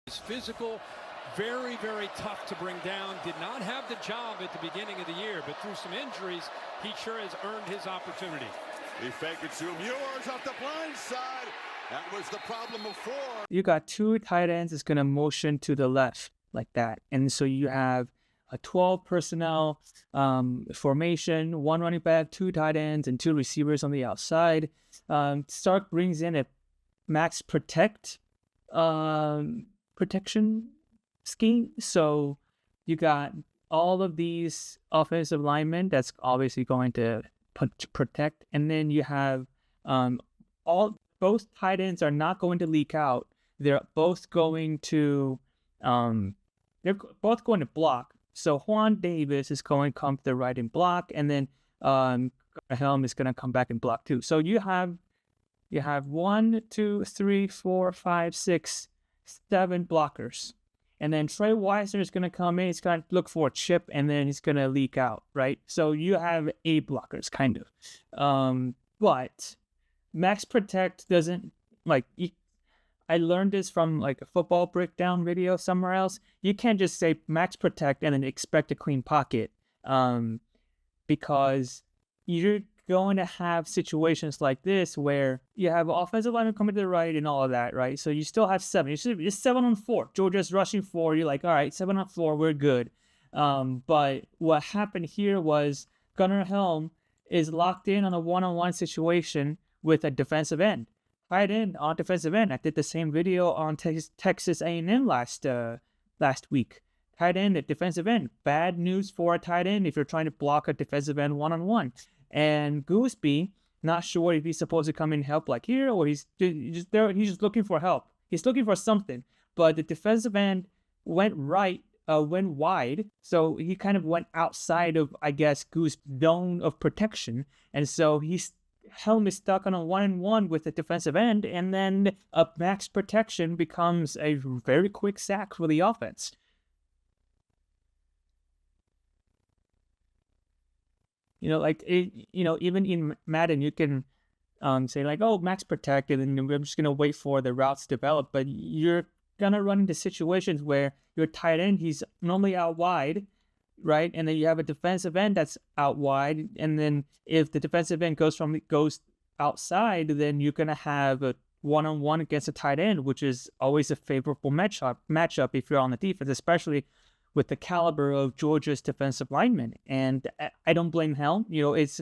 He's physical, very, very tough to bring down. Did not have the job at the beginning of the year, but through some injuries, he sure has earned his opportunity. He faked it to him. Ewers off the blind side. That was the problem before. You got two tight ends that's going to motion to the left like that. And so you have a 12 personnel formation, one running back, two tight ends, and two receivers on the outside. Stark brings in a max protection scheme. So you got all of these offensive linemen that's obviously going to protect. And then you have both tight ends are not going to leak out. They're both going to block. So Juan Davis is going to come to the right and block, and then Helm is going to come back and block too. So you have 1, 2, 3, 4, 5, 6, 7 blockers. And then Trey Weiser is going to come in. He's going to look for a chip, and then he's going to leak out, right? So you have 8 blockers, kind of. But max protect doesn't, I learned this from like a football breakdown video somewhere else. You can't just say max protect and then expect a clean pocket, because you're going to have situations like this where you have offensive linemen coming to the right and all of that, right? So you still have 7. It's 7-on-4. Georgia's rushing 4. You're like, all right, 7-on-4, we're good. But what happened here was Gunnar Helm is locked in on a one-on-one situation with a defensive end. Tight end on defensive end. I did the same video on Texas A&M last week. Tight end at defensive end. Bad news for a tight end if you're trying to block a defensive end one-on-one. And Gooseby, not sure if he's supposed to come in and help like here, or he's just there. He's just looking for help. He's looking for something. But the defensive end went wide, so he kind of went outside of, I guess, Goose's zone of protection, and so Helm is stuck on a 1-on-1 with the defensive end, and then a max protection becomes a very quick sack for the offense. Even in Madden, you can say like, oh, max protect, and then I'm just going to wait for the routes to develop. But you're going to run into situations where your tight end, he's normally out wide, right? And then you have a defensive end that's out wide. And then if the defensive end goes outside, then you're going to have a one-on-one against a tight end, which is always a favorable matchup if you're on the defense, especially with the caliber of Georgia's defensive linemen. And I don't blame Helm. It's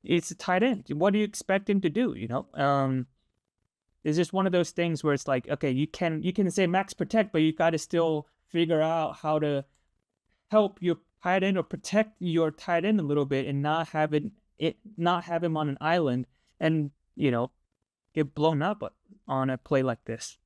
a tight end. What do you expect him to do? It's just one of those things where it's like, okay, you can say max protect, but you got to still figure out how to help your tight end or protect your tight end a little bit and not have him on an island and get blown up on a play like this.